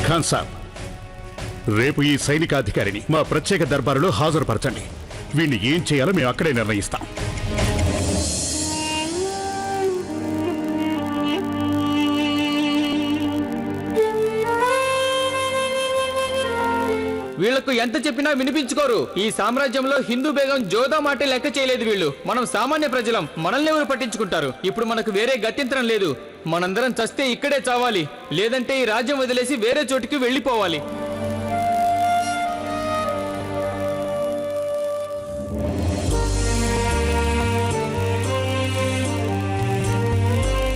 ఖాన్ సాబ్, రేపు ఈ సైనికాధికారిని మా ప్రత్యేక దర్బారులో హాజరుపరచండి. వీణ్ణి ఏం చేయాలో మేము అక్కడే నిర్ణయిస్తాం. వీళ్లకు ఎంత చెప్పినా వినిపించుకోరు. ఈ సామ్రాజ్యంలో హిందూ బేగం జోదా మాట లెక్క చేయలేదు. వీళ్ళు మనం సామాన్య ప్రజలం, మనల్ని ఎవరు పట్టించుకుంటారు? ఇప్పుడు మనకు వేరే గత్యంతరం లేదు. మనందరం చస్తే ఇక్కడే చావాలి, లేదంటే ఈ రాజ్యం వదిలేసి వేరే చోటికి వెళ్ళిపోవాలి.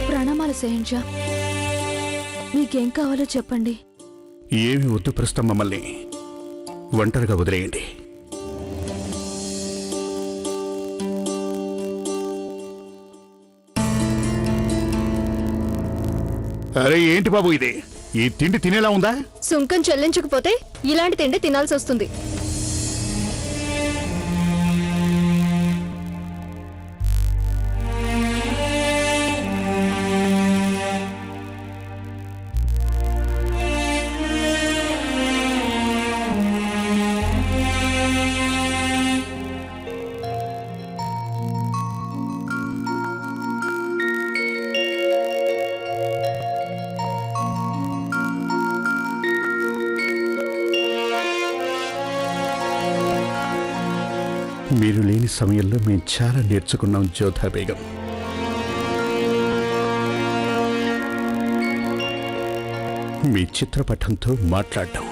ప్రణామాలు షహన్షా. మీకేం కావాలో చెప్పండి. ఏమి వద్దు, ప్రస్తుతం మమ్మల్ని ఒంటరిగా వదిలేయండి. అరే ఏంటి బాబు ఇది? ఈ తిండి తినేలా ఉందా? సుంకం చెల్లించకపోతే ఇలాంటి తిండి తినాల్సి వస్తుంది. మీరు లేని సమయంలో మేము చాలా నేర్చుకున్నాం జోధా బేగం. మీ చిత్రపటంతో మాట్లాడడం,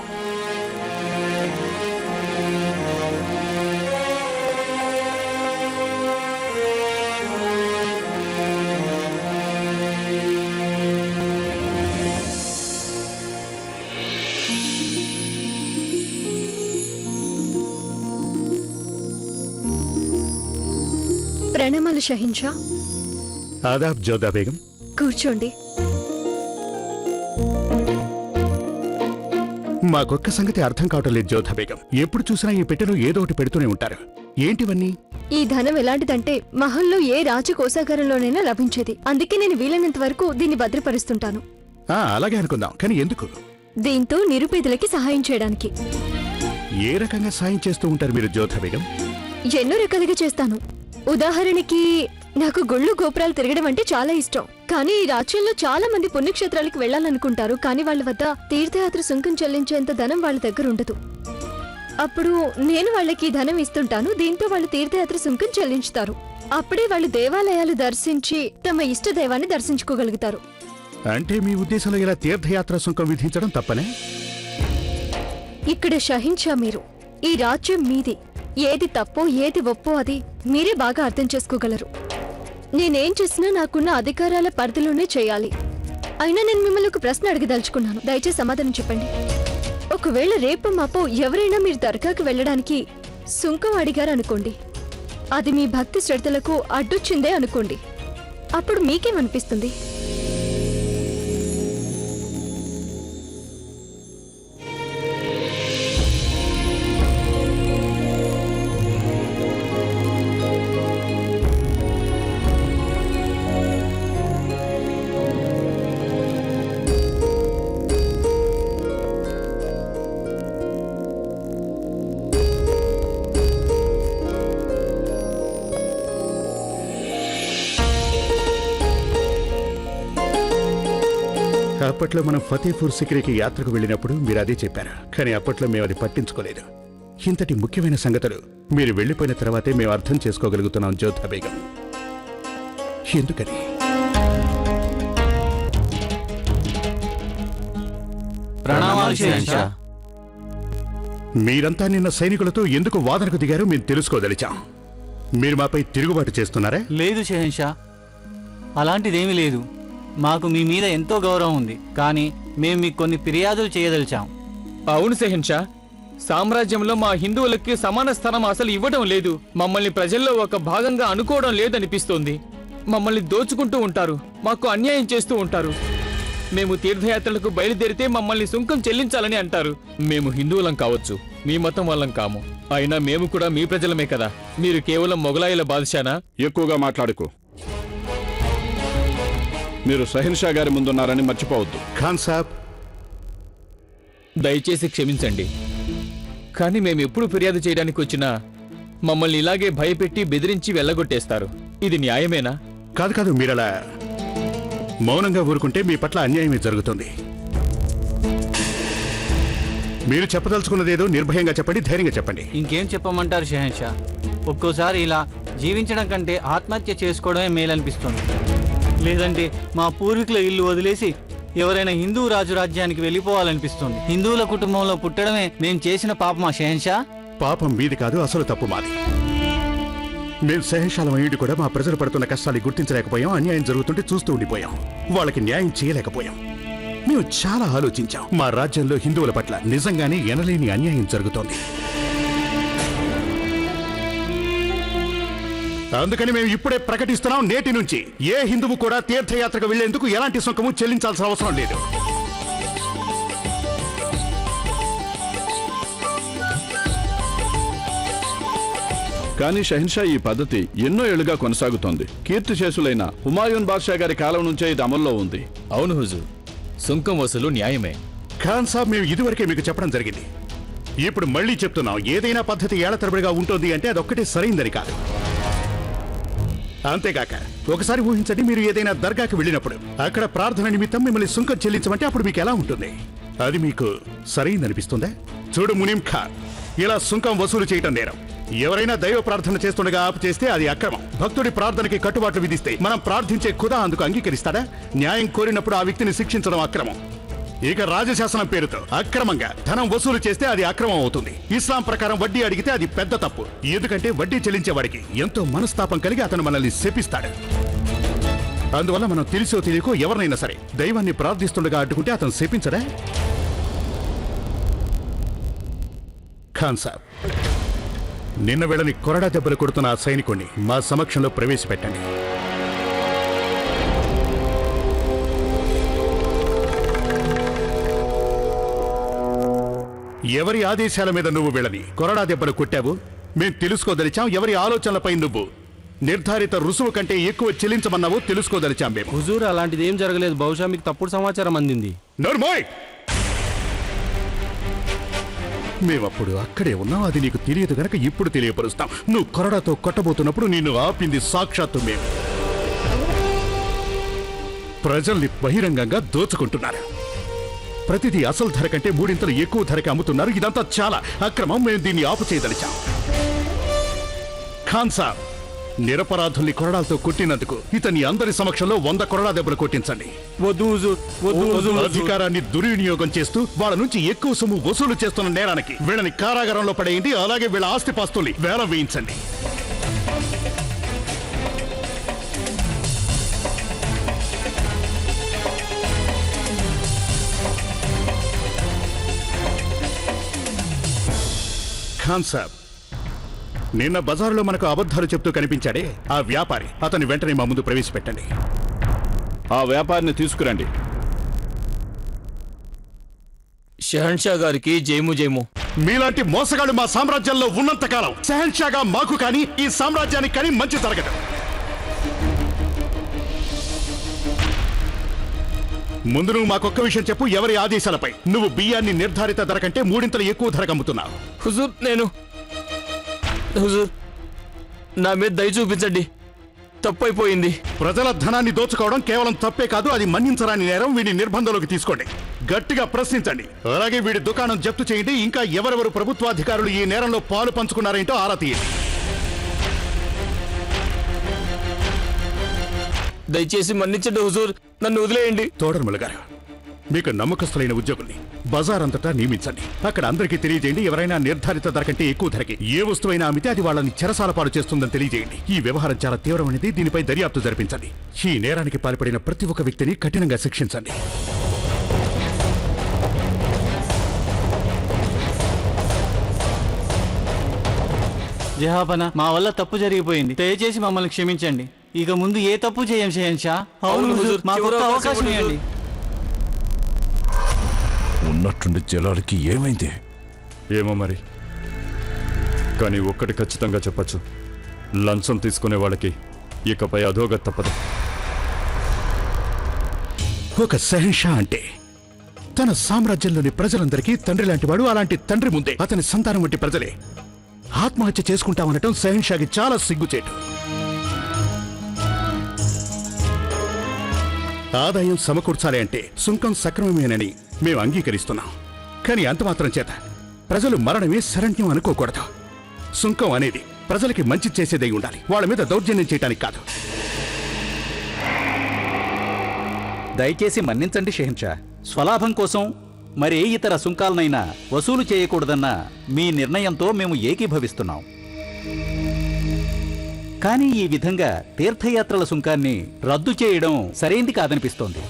ప్రణామాలు షహన్షా. ఆదాబ్ జోధా బేగం. కూర్చోండి. మాకొక్క సంగతి అర్థం కావటం లేదు జోధా బేగం. ఎప్పుడు చూసినా ఈ పెట్టెలో ఏదో ఒకటి పెడుతూనే ఉంటారు. ఏంటివన్నీ? ఈ ధనం ఎలాంటిదంటే మహల్లో ఏ రాజ కోశాగారంలోనైనా లభించేది. అందుకే నేను వీలైనంత వరకు దీన్ని భద్రపరుస్తుంటాను. అలాగే అనుకుందాం, కానీ ఎందుకు? దీంతో నిరుపేదలకి సహాయం చేయడానికి. ఏ రకంగా సాయం చేస్తూ ఉంటారు మీరు జోధా బేగం? ఎన్నో రకాలుగా చేస్తాను. ఉదాహరణకి నాకు గుళ్ళు గోపురాలు తిరగడం అంటే చాలా ఇష్టం. కానీ ఈ రాజ్యంలో చాలా మంది పుణ్యక్షేత్రాలకు వెళ్లాలనుకుంటారు, కానీ వాళ్ళ వద్ద తీర్థయాత్ర సుంకం చెల్లించేంత ధనం వాళ్ళ దగ్గర ఉండదు. అప్పుడు నేను వాళ్ళకి ధనం ఇస్తుంటాను. దీంతో వాళ్ళు తీర్థయాత్ర సుంకం చెల్లించుతారు. అప్పుడే వాళ్ళు దేవాలయాలు దర్శించి తమ ఇష్ట దైవాన్ని దర్శించుకోగలుగుతారు. అంటే మీ ఉద్దేశంలో ఇలా తీర్థయాత్ర సుంకం విధించడం తప్పనే? ఇక్కడ షహిన్షా మీరు, ఈ రాజ్యం మీది. ఏది తప్పో ఏది ఒప్పో అది మీరే బాగా అర్థం చేసుకోగలరు. నేనేం చేసినా నాకున్న అధికారాల పరిధిలోనే చేయాలి. అయినా నేను మిమ్మల్ని ఒక ప్రశ్న అడగదలుచుకున్నాను. దయచేసి సమాధానం చెప్పండి. ఒకవేళ రేపు మాపో ఎవరైనా మీరు దర్గాకి వెళ్ళడానికి సుంకం అడిగారు అనుకోండి, అది మీ భక్తి శ్రద్ధలకు అడ్డొచ్చిందే అనుకోండి, అప్పుడు మీకేమనిపిస్తుంది? అప్పట్లో మనం ఫతేపూర్ సిక్రీకి యాత్రకు వెళ్ళినప్పుడు మీరు అదే చెప్పారు, కానీ అప్పట్లో మేము అది పట్టించుకోలేదు. ఇంతటి ముఖ్యమైన సంగతులు మీరు వెళ్ళిపోయిన తర్వాతే మేము అర్థం చేసుకోగలుగుతున్నాం జోధా బేగం. ఎందుకని? మీరంతా నిన్న సైనికులతో ఎందుకు వాదనకు దిగారో మేము తెలుసుకోదలిచాం. మీరు మాపై తిరుగుబాటు చేస్తున్నారా? లేదు షహన్షా, అలాంటిదేమీ లేదు. మాకు మీ మీద ఎంతో గౌరవం ఉంది, కానీ మేము మీకు కొన్ని ఫిర్యాదులు చేయదలిచాం. అవును షహన్షా, సామ్రాజ్యంలో మా హిందువులకి సమాన స్థానం అసలు ఇవ్వడం లేదు. మమ్మల్ని ప్రజల్లో ఒక భాగంగా అనుకోవడం లేదనిపిస్తోంది. మమ్మల్ని దోచుకుంటూ ఉంటారు, మాకు అన్యాయం చేస్తూ ఉంటారు. మేము తీర్థయాత్రలకు బయలుదేరితే మమ్మల్ని సుంకం చెల్లించాలని అంటారు. మేము హిందువులం కావచ్చు, మీ మతం వాళ్ళం కాము. అయినా మేము కూడా మీ ప్రజలమే కదా. మీరు కేవలం మొగలాయిల బాద్షానా? ఎక్కువగా మాట్లాడుకో. మీరు షహన్షా గారి ముందున్నారని మర్చిపోవద్దు. ఖాన్ సాబ్, దయచేసి క్షమించండి, కానీ మేము ఎప్పుడు ఫిర్యాదు చేయడానికి వచ్చినా మమ్మల్ని ఇలాగే భయపెట్టి బెదిరించి వెళ్ళగొట్టేస్తారు. ఇది న్యాయమేనా? కాదు కాదు, మీరలా మౌనంగా ఊరుకుంటే మీ పట్ల అన్యాయమే జరుగుతుంది. మీరు చెప్పదలుచుకున్నదేదో నిర్భయంగా చెప్పండి, ధైర్యంగా చెప్పండి. ఇంకేం చెప్పమంటారు షహన్షా? ఒక్కోసారి ఇలా జీవించడం కంటే ఆత్మహత్య చేసుకోవడమే మేలనిపిస్తుంది. లేదంటే మా పూర్వీకుల ఇల్లు వదిలేసి ఎవరైనా హిందూ రాజు రాజ్యానికి వెళ్ళిపోవాలనిపిస్తుంది. హిందువుల కుటుంబంలో పుట్టడమే నేను చేసిన పాపమా షహన్షా? పాపం మీది కాదు, అసలు తప్పు మాది. మేము సహనశాలమయ్యుడు కూడా మా ప్రజలు పడుతున్న కష్టాలు గుర్తించలేకపోయాం, అన్యాయం జరుగుతుంటే చూస్తూ ఉండిపోయాం, వాళ్ళకి న్యాయం చేయలేకపోయాం. మేము చాలా ఆలోచించాం. మా రాజ్యంలో హిందువుల పట్ల నిజంగానే ఎనలేని అన్యాయం జరుగుతోంది. అందుకని మేము ఇప్పుడే ప్రకటిస్తున్నాం, నేటి నుంచి ఏ హిందువు కూడా తీర్థయాత్రకు వెళ్లేందుకు ఎలాంటి సుంకము చెల్లించాల్సిన అవసరం లేదు. కానీ షహిన్షా, ఈ పద్ధతి ఎన్నో ఏళ్లుగా కొనసాగుతోంది. కీర్తిశేషులైన హుమాయూన్ బాద్షా గారి కాలం నుంచే ఇది అమల్లో ఉంది. అవును హుజూర్, సుంకం వసూలు న్యాయమే. ఖాన్ సాబ్, మేము ఇదివరకే మీకు చెప్పడం జరిగింది. ఇప్పుడు మళ్ళీ చెప్తున్నాం, ఏదైనా పద్ధతి ఏళ్ల తరబడిగా ఉంటుంది అంటే అదొక్కటే సరైందని కాదు. అంతేగాక ఒకసారి ఊహించండి, మీరు ఏదైనా దర్గాకి వెళ్ళినప్పుడు అక్కడ ప్రార్థన నిమిత్తం మిమ్మల్ని సుంకం చెల్లించమంటే అప్పుడు మీకు ఎలా ఉంటుంది? అది మీకు సరైందనిపిస్తుందా? చూడు మునీం ఖాన్, ఇలా సుంకం వసూలు చేయటం నేరం. ఎవరైనా దైవ ప్రార్థన చేస్తుండగా ఆపు చేస్తే అది అక్రమం. భక్తుడి ప్రార్థనకి కట్టుబాట్లు విధిస్తే మనం ప్రార్థించే ఖుదా అందుకు అంగీకరిస్తాడా? న్యాయం కోరినప్పుడు ఆ వ్యక్తిని శిక్షించడం అక్రమం. ఇక రాజశాసనం పేరుతో అక్రమంగా ధనం వసూలు చేస్తే అది అక్రమం అవుతుంది. ఇస్లాం ప్రకారం వడ్డీ అడిగితే అది పెద్ద తప్పు. ఎందుకంటే వడ్డీ చెల్లించేవాడికి ఎంతో మనస్తాపం కలిగి అతను మనల్ని శపిస్తాడు. అందువల్ల మనం తెలిసో తెలియకో ఎవరినైనా సరే దైవాన్ని ప్రార్థిస్తుండగా అడ్డుకుంటే అతను శపించడా? ఖాన్ సాబ్, నిన్న వేళని కొరడా దెబ్బలు కొడుతున్న ఆ సైనికుణ్ణి మా సమక్షంలో ప్రవేశపెట్టండి. ఎవరి ఆదేశాల మీద నువ్వు వీళ్ళని కొరడా దెబ్బలు కొట్టావు మేం తెలుసుకోదలిచాం. ఎవరి ఆలోచనలపై నువ్వు నిర్ధారిత రుసుము కంటే ఎక్కువ చెల్లించమన్నావు తెలుసుకోదలిచాం మేము. హుజూర్, అలాంటిది ఏం జరగలేదు. బహుశా మీకు తప్పుడు సమాచారం అందింది. నోర్మోయ్! మేమప్పుడు అక్కడే ఉన్నాం, అది నీకు తెలియదు గనక ఇప్పుడు తెలియపరుస్తాం. నువ్వు కొరడాతో కొట్టబోతున్నప్పుడు నిన్ను ఆపింది సాక్షాత్తు మేము. ప్రజల్ని బహిరంగంగా దోచుకుంటున్నారు. ప్రతిదీ అసలు ధర కంటే మూడింతలు ఎక్కువ ధరకి అమ్ముతున్నారు. ఇదంతా చాలా అక్రమం. మేము దీన్ని ఆపు చేయదలిచాం. ఖాన్ సాబ్, నిరపరాధుల్ని కొరడాలతో కొట్టినందుకు ఇతని అందరి సమక్షంలో 100 కొరడా దెబ్బలు కొట్టించండి. వద్దు హుజూర్, వద్దు హుజూర్. అధికారాన్ని దుర్వినియోగం చేస్తూ వాళ్ళ నుంచి ఎక్కువ సొమ్ము వసూలు చేస్తున్న నేరానికి వీళ్ళని కారాగారంలో పడేయండి. అలాగే వీళ్ళ ఆస్తిపాస్తుల్ని వేలం వేయించండి. ఖాన్ సాబ్, నిన్న బజారులో మనకు అబద్ధాలు చెప్తూ కనిపించాడే ఆ వ్యాపారి, అతని వెంటనే మా ముందు ప్రవేశపెట్టండి. ఆ వ్యాపారిని తీసుకురండి. షహన్షా గారికి జైము జైము. మీలాంటి మోసగాళ్ళు మా సామ్రాజ్యంలో ఉన్నంతకాలం షహన్షాగా మాకు కానీ ఈ సామ్రాజ్యానికి కానీ మంచి జరగదు. ముందు నువ్వు మాకొక్క విషయం చెప్పు. ఎవరి ఆదేశాలపై నువ్వు బియ్యాన్ని నిర్ధారిత ధర కంటే మూడింతలు ఎక్కువ ధరకు అమ్ముతున్నావు? హుజూర్, హుజూర్, నా మీద దయ చూపించండి, తప్పైపోయింది. ప్రజల ధనాన్ని దోచుకోవడం కేవలం తప్పే కాదు, అది మన్నించరాని నేరం. వీడిని నిర్బంధంలోకి తీసుకోండి, గట్టిగా ప్రశ్నించండి. అలాగే వీడి దుకాణం జప్తు చేయండి. ఇంకా ఎవరెవరు ప్రభుత్వాధికారులు ఈ నేరంలో పాలు పంచుకున్నారేంటో ఆరా తీయండి. దయచేసి మన్నించండి హుజూర్, నన్ను వదిలేయండి. తోడర్మల గారు, మీకు నమ్మకస్తులైన ఉద్యోగుల్ని బజార్ అంతటా నియమించండి. అక్కడ అందరికీ తెలియజేయండి, ఎవరైనా నిర్ధారిత ధర కంటే ఎక్కువ ధరకి ఏ వస్తువైనా అమ్మితే అది వాళ్ళని చెరసాల పాలు చేస్తుందని తెలియజేయండి. ఈ వ్యవహారం చాలా తీవ్రమైనది, దీనిపై దర్యాప్తు జరిపించండి. ఈ నేరానికి పాల్పడిన ప్రతి ఒక్క వ్యక్తిని కఠినంగా శిక్షించండి. జహాపన, మా వల్ల తప్పు జరిగిపోయింది. దయచేసి మమ్మల్ని క్షమించండి. ఇక ముందు ఏ తప్పు చేయం షహన్షా. అవును హుజూర్, మాకు ఒక్క అవకాశం ఇవ్వండి. ఉన్నట్టుండి జలాలకి ఏమైంది ఏమో మరి, కానీ ఒక్కటి ఖచ్చితంగా చెప్పచ్చు, లంచం తీసుకునే వాళ్ళకి ఇకపై అధోగతి తప్పదు. ఒక షహన్షా అంటే తన సామ్రాజ్యంలోని ప్రజలందరికీ తండ్రి లాంటివాడు. అలాంటి తండ్రి ముందే అతని సంతానం వంటి ప్రజలే ఆత్మహత్య చేసుకుంటామనటం షహన్షాకి చాలా సిగ్గుచేటు. ఆదాయం సమకూర్చాలి అంటే సుంకం సక్రమమేనని మేము అంగీకరిస్తున్నాం. కానీ అంత మాత్రం చేత ప్రజలు మరణమే శరణ్యం అనుకోకూడదు. సుంకం అనేది ప్రజలకి మంచి చేసేదై ఉండాలి, వాళ్ళ మీద దౌర్జన్యం చేయటానికి కాదు. దయచేసి మన్నించండి షెహన్షా. స్వలాభం కోసం మరే ఇతర సుంకాలనైనా వసూలు చేయకూడదన్న మీ నిర్ణయంతో మేము ఏకీభవిస్తున్నాం. కానీ ఈ విధంగా తీర్థయాత్రల సుంకాన్ని రద్దు చేయడం సరైంది కాదనిపిస్తోంది.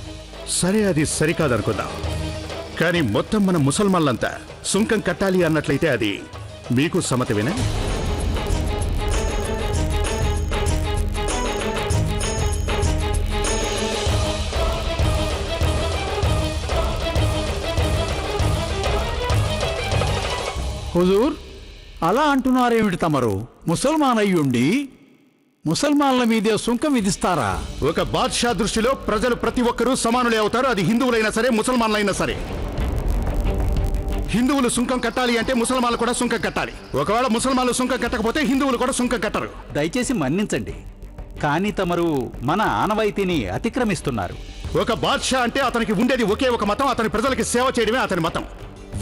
సరే, అది సరికాదనుకుందాం. కానీ మొత్తం మన ముసల్మాన్లంతా సుంకం కట్టాలి అన్నట్లయితే అది మీకు సమ్మతమేనా? హుజూర్, అలా అంటున్నారేమిటి తమరు? ముసల్మాన్ అయ్యుండి ముసల్మాన్ల మీదే సుంకం విధిస్తారా? ఒక బాద్షా దృష్టిలో ప్రజలు ప్రతి ఒక్కరూ సమానులే అవుతారు. అది హిందువులైనా సరే, ముసల్మాన్లైనా సరే. హిందువులు సుంకం కట్టాలి అంటే ముసల్మాన్లు కూడా సుంకం కట్టాలి. ఒకవేళ ముసల్మాన్లు సుంకం కట్టకపోతే హిందువులు కూడా సుంకం కట్టరు. దయచేసి మన్నించండి, కానీ తమరు మన ఆనవాయితీని అతిక్రమిస్తున్నారు. ఒక బాద్షా అంటే అతనికి ఉండేది ఒకే ఒక మతం, అతని ప్రజలకి సేవ చేయడమే అతని మతం.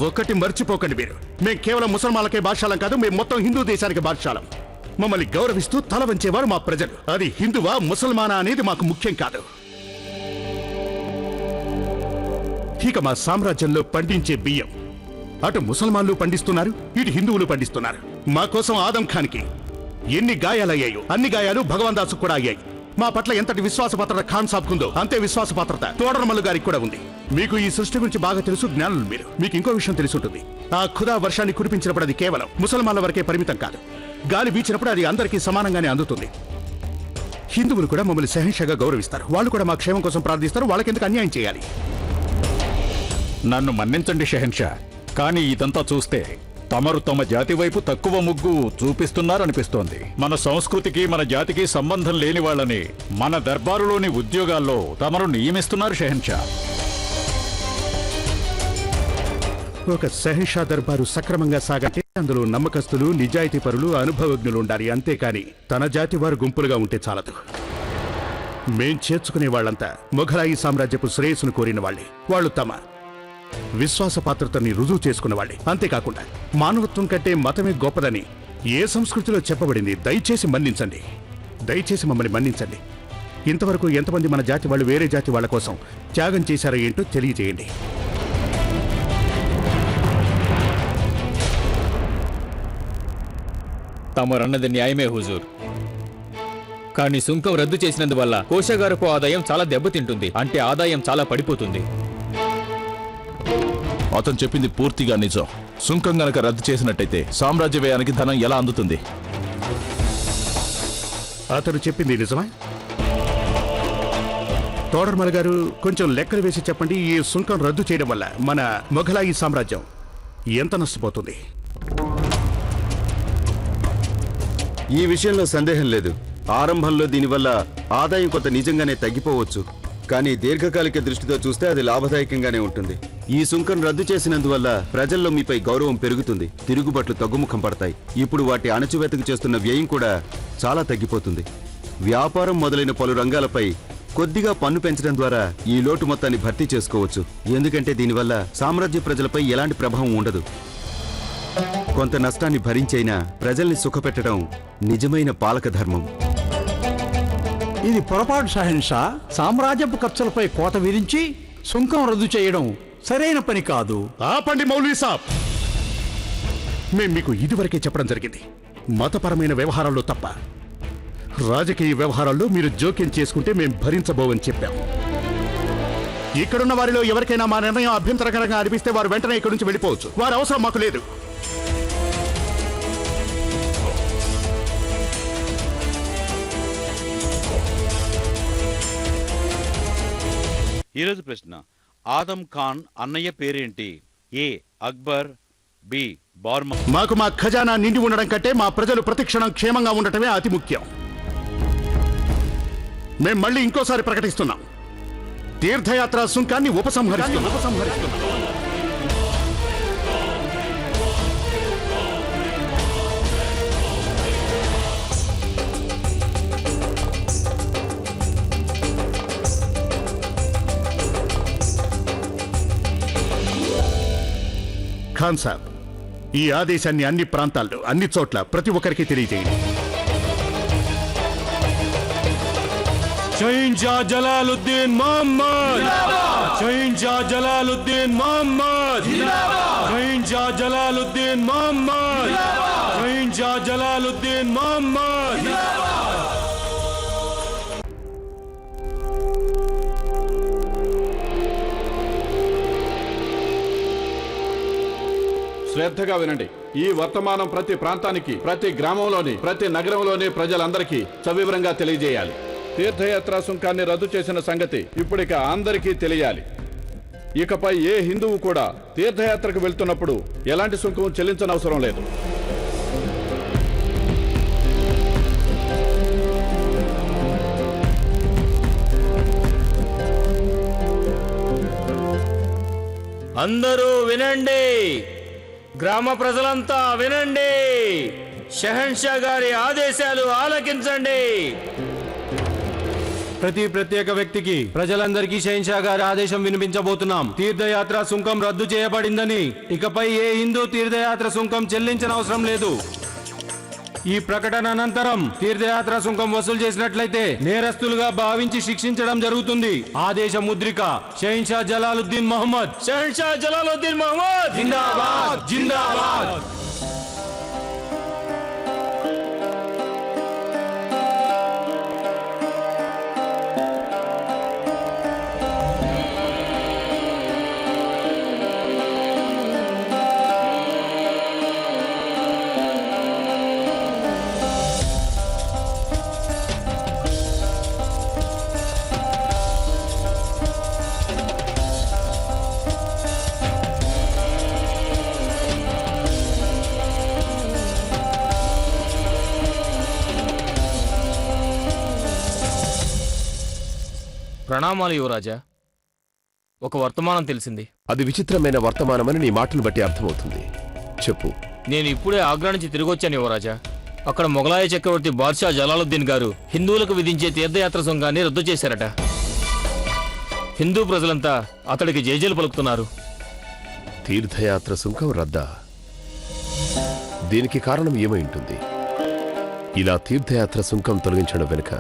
ఒకటి మర్చిపోకండి మీరు, మేం కేవలం ముసల్మాన్లకే బాద్షాలం కాదు, మేము మొత్తం హిందూ దేశానికి బాద్షాలం. మమ్మల్ని గౌరవిస్తూ తల వంచేవారు మా ప్రజలు. అది హిందువా ముసల్మానా అనేది మాకు ముఖ్యం కాదు. ఇక మా సామ్రాజ్యంలో పండించే బియ్యం అటు ముసల్మాన్లు పండిస్తున్నారు, ఇటు హిందువులు పండిస్తున్నారు. మా కోసం ఆదం ఖాన్కి ఎన్ని గాయాలయ్యాయో అన్ని గాయాలు భగవాన్ దాసు కూడా అయ్యాయి. మా పట్ల ఎంతటి విశ్వాసపాత్రత ఖాన్ సాబ్కుందో అంతే విశ్వాసపాత్రత తోడరమల్లు గారికి కూడా ఉంది. మీకు ఈ సృష్టి గురించి బాగా తెలుసు, జ్ఞానులు మీరు. మీకు ఇంకో విషయం తెలుసుంటుంది, ఆ ఖుదా వర్షాన్ని కురిపించినప్పుడు అది కేవలం ముసల్మాన్ల వరకే పరిమితం కాదు. గాలి వీచినప్పుడు అది అందరికీ సమానంగానే అందుతుంది. హిందువులు కూడా మమ్మల్ని సహింషగా గౌరవిస్తారు. వాళ్ళు కూడా మా క్షేమం కోసం ప్రార్థిస్తారు. వాళ్ళకెందుకు అన్యాయం చేయాలి? నన్ను మన్నించండి షెహన్షా, కానీ ఇదంతా చూస్తే తమరు తమ జాతి వైపు తక్కువ ముగ్గు చూపిస్తున్నారనిపిస్తోంది. మన సంస్కృతికి మన జాతికి సంబంధం లేని వాళ్ళని మన దర్బారులోని ఉద్యోగాల్లో తమరు నియమిస్తున్నారు షెహన్షా. ఒక సహిషా దర్బారు సక్రమంగా సాగంటే అందులో నమ్మకస్తులు, నిజాయితీ పరులు, అనుభవజ్ఞులు ఉండాలి. అంతేకాని తన జాతి వారు గుంపులుగా ఉంటే చాలదు. మేం చేర్చుకునే వాళ్ళంతా మొఘలాయి సామ్రాజ్యపు శ్రేయస్సును కోరిన వాళ్ళే. వాళ్ళు తమ విశ్వాసపాత్రతని రుజువు చేసుకున్న వాళ్ళే. అంతేకాకుండా మానవత్వం కంటే మతమే గొప్పదని ఏ సంస్కృతిలో చెప్పబడింది? దయచేసి మన్నించండి, దయచేసి మమ్మల్ని మన్నించండి. ఇంతవరకు ఎంతమంది మన జాతి వాళ్ళు వేరే జాతి వాళ్ళ కోసం త్యాగం చేశారో ఏంటో తెలియజేయండి. తమరన్నది న్యాయమే హుజూర్. కానీ సుంకం రద్దు చేసినందువల్ల కోశాగారపు ఆదాయం చాలా దెబ్బతింటుంది. అంటే ఆదాయం చాలా పడిపోతుంది. అతను చెప్పింది పూర్తిగా నిజం. సుంకం గనక రద్దు చేసినట్టయితే సామ్రాజ్య వ్యయానికి ధనం ఎలా అందుతుంది? అతను చెప్పింది నిజమా? తోడర్మల్ గారు కొంచెం లెక్కలు వేసి చెప్పండి. ఈ సుంకం రద్దు చేయడం వల్ల మన మొఘలాయి సామ్రాజ్యం ఎంత నష్టపోతుంది? ఈ విషయంలో సందేహం లేదు. ఆరంభంలో దీనివల్ల ఆదాయం కొంత నిజంగానే తగ్గిపోవచ్చు, కానీ దీర్ఘకాలిక దృష్టితో చూస్తే అది లాభదాయకంగానే ఉంటుంది. ఈ సుంకం రద్దు చేసినందువల్ల ప్రజల్లో మీపై గౌరవం పెరుగుతుంది, తిరుగుబాట్లు తగ్గుముఖం పడతాయి. ఇప్పుడు వాటి అణచివేతకు చేస్తున్న వ్యయం కూడా చాలా తగ్గిపోతుంది. వ్యాపారం మొదలైన పలు రంగాలపై కొద్దిగా పన్ను పెంచడం ద్వారా ఈ లోటు మొత్తాన్ని భర్తీ చేసుకోవచ్చు. ఎందుకంటే దీనివల్ల సామ్రాజ్య ప్రజలపై ఎలాంటి ప్రభావం ఉండదు. కొంత నష్టాన్ని భరించైనా ప్రజల్ని సుఖపెట్టడం నిజమైన పాలక ధర్మం. ఇది పొరపాటు షహన్షా. సామ్రాజ్యపు ఖర్చులపై కోత విధించి సుంకం రద్దు చేయడం సరైన పని కాదు. ఆపండి మౌల్వీ సాబ్. మేం మీకు ఇదివరకే చెప్పడం జరిగింది, మతపరమైన వ్యవహారాల్లో తప్ప రాజకీయ వ్యవహారాల్లో మీరు జోక్యం చేసుకుంటే మేం భరించబోవని చెప్పాం. ఇక్కడున్న వారిలో ఎవరికైనా మా నిర్ణయం అభ్యంతరకరంగా అనిపిస్తే వారు వెంటనే ఇక్కడి నుంచి వెళ్ళిపోవచ్చు. వారి అవసరం మాకు లేదు. ఈరోజు ప్రశ్న, ఆదం ఖాన్ అన్నయ్య పేరేంటి? ఏ అక్బర్, బి బార్మా. మాకు మా ఖజానా నిండి ఉండడం కంటే మా ప్రజలు ప్రతిక్షణం క్షేమంగా ఉండటమే అతి ముఖ్యం. మేం మళ్ళీ ఇంకోసారి ప్రకటిస్తున్నాం, తీర్థయాత్ర సుంకాన్ని ఉపసంహరిస్తున్నా. ఖాన్ సాబ్, ఈ ఆదేశాన్ని అన్ని ప్రాంతాల్లో, అన్ని చోట్ల ప్రతి ఒక్కరికి తెలియజేయండి. షహీన్షా జలాలుద్దీన్ మొహమ్మద్, షహీన్షా జలాలుద్దీన్ మొహమ్మద్, షహీన్షా జలాలుద్దీన్ మొహమ్మద్, షహీన్షా జలాలుద్దీన్ మొహమ్మద్. శ్రద్ధగా వినండి. ఈ వర్తమానం ప్రతి ప్రాంతానికి, ప్రతి గ్రామంలోని, ప్రతి నగరంలోని ప్రజలందరికీ సవివరంగా తెలియజేయాలి. తీర్థయాత్ర సుంకాన్ని రద్దు చేసిన సంగతి ఇప్పుడిక అందరికీ తెలియాలి. ఇకపై ఏ హిందువు కూడా తీర్థయాత్రకు వెళ్తున్నప్పుడు ఎలాంటి సుంకం చెల్లించనవసరం లేదు. అందరూ వినండి, గ్రామ ప్రజలంతా వినండి, షహన్షా గారి ఆదేశాలు ఆలకించండి. ప్రతి ప్రత్యేక వ్యక్తికి, ప్రజలందరికీ షహీన్షా గారి ఆదేశం వినిపించబోతున్నాం. తీర్థయాత్ర సుంకం రద్దు చేయబడిందని, ఇకపై ఏ హిందూ తీర్థయాత్ర సుంకం చెల్లించనవసరం లేదు. ఈ ప్రకటన అనంతరం తీర్థయాత్ర సుంకం వసూలు చేసినట్లయితే నేరస్తులుగా భావించి శిక్షించడం జరుగుతుంది. ఆదేశ ముద్రిక షహీన్షా జలాలుద్దీన్ మొహమ్మద్. షహన్షా జలాలుద్దీన్ మొహమ్మద్ జిందాబాద్, జిందాబాద్. ప్రణామాలు యువరాజా. ఒక వర్తమానం తెలిసింది. అది విచిత్రమైన వర్తమానమని నీ మాటను బట్టి అర్థమవుతుంది. చెప్పు. నేను ఇప్పుడే ఆగ్రా నుంచి తిరిగొచ్చాను యువరాజా. అక్కడ మొఘలాయ చక్రవర్తి బాద్షా జలాలుద్దీన్ గారు హిందువులకు విధించే తీర్థయాత్ర సుంకాన్ని రద్దు చేశారట. హిందూ ప్రజలంతా అతడికి జైజేలు పలుకుతున్నారు. తీర్థయాత్ర సుంకం రద్దా? దీనికి కారణం ఏమై ఉంటుంది? ఇలా తీర్థయాత్ర సుంకం తొలగించడం వెనుక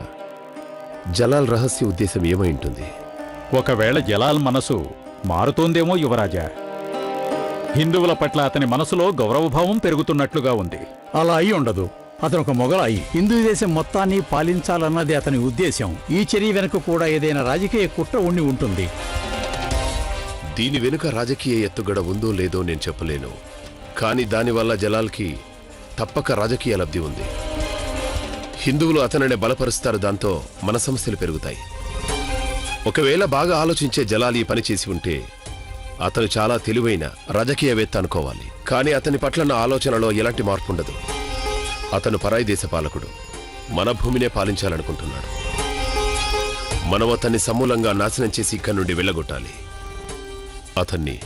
జలాల్ రహస్య ఉద్దేశం ఏమై ఉంటుంది? ఒకవేళ జలాల్ మనసు మారుతోందేమో యువరాజా. హిందువుల పట్ల అతని మనసులో గౌరవభావం పెరుగుతున్నట్లుగా ఉంది. అలా అయి ఉండదు. అతను ఒక మొగలాయి. హిందూ దేశం మొత్తాన్ని పాలించాలన్నది అతని ఉద్దేశం. ఈ చర్య వెనుక కూడా ఏదైనా రాజకీయ కుట్ర ఉండి ఉంటుంది. దీని వెనుక రాజకీయ ఎత్తుగడ ఉందో లేదో నేను చెప్పలేను. కానీ దానివల్ల జలాల్కి తప్పక రాజకీయ లబ్ధి ఉంది. హిందువులు అతనిని బలపరుస్తారు. దాంతో మన సమస్యలు పెరుగుతాయి. ఒకవేళ బాగా ఆలోచించే జలాల్ ఈ పని చేసి ఉంటే అతను చాలా తెలివైన రాజకీయవేత్త అనుకోవాలి. కానీ అతని పట్ల నా ఆలోచనలో ఎలాంటి మార్పు ఉండదు. అతను పరాయి దేశ పాలకుడు. మన భూమినే పాలించాలనుకుంటున్నాడు. మనం అతన్ని సమూలంగా నాశనం చేసి ఇక్కడి నుండి వెళ్ళగొట్టాలి. అతన్ని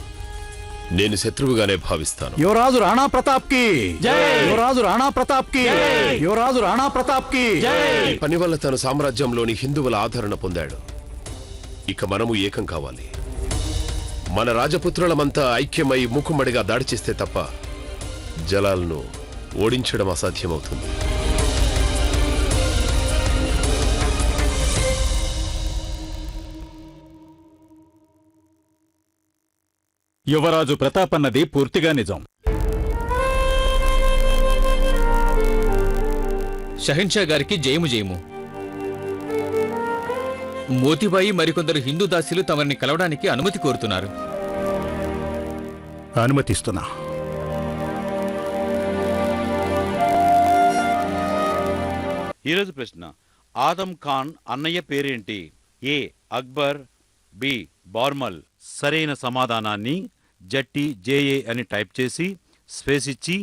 నేను శత్రువుగానే భావిస్తాను. యువరాజు రాణా ప్రతాప్ కి జై! యువరాజు రాణా ప్రతాప్ కి జై! యువరాజు రాణా ప్రతాప్ కి జై! ఈ పని వల్ల తన సామ్రాజ్యంలోని హిందువుల ఆదరణ పొందాడు. ఇక మనము ఏకం కావాలి. మన రాజపుత్రులమంతా ఐక్యమై మూకుమ్మడిగా దాడి చేస్తే తప్ప జలాల్ను ఓడించడం అసాధ్యమవుతుంది. యువరాజు ప్రతాప్ అన్నది పూర్తిగా నిజం. షహన్షా గారికి జయము జయము. మోతిబాయి మరికొందరు హిందూ దాసీలు తమని కలవడానికి అనుమతి కోరుతున్నారు. అనుమతిస్తున్నా. ఈరోజు ప్రశ్న: ఆదం ఖాన్ అన్నయ్య పేరేంటి? ఏ అక్బర్, బి బార్మల్. సరైన సమాధానాన్ని జట్టి జేఏ అని టైప్ చేసి స్పేస్ ఇచ్చి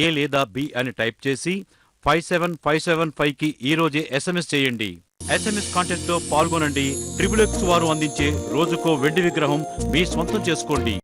ఏ లేదా బి అని టైప్ చేసి 57575కి ఈరోజే SMS చేయండి. SMS కాంటెస్ట్ లో పాల్గొనండి. XXX వారు అందించే రోజుకో వెండి విగ్రహం మీ స్వంతం చేసుకోండి.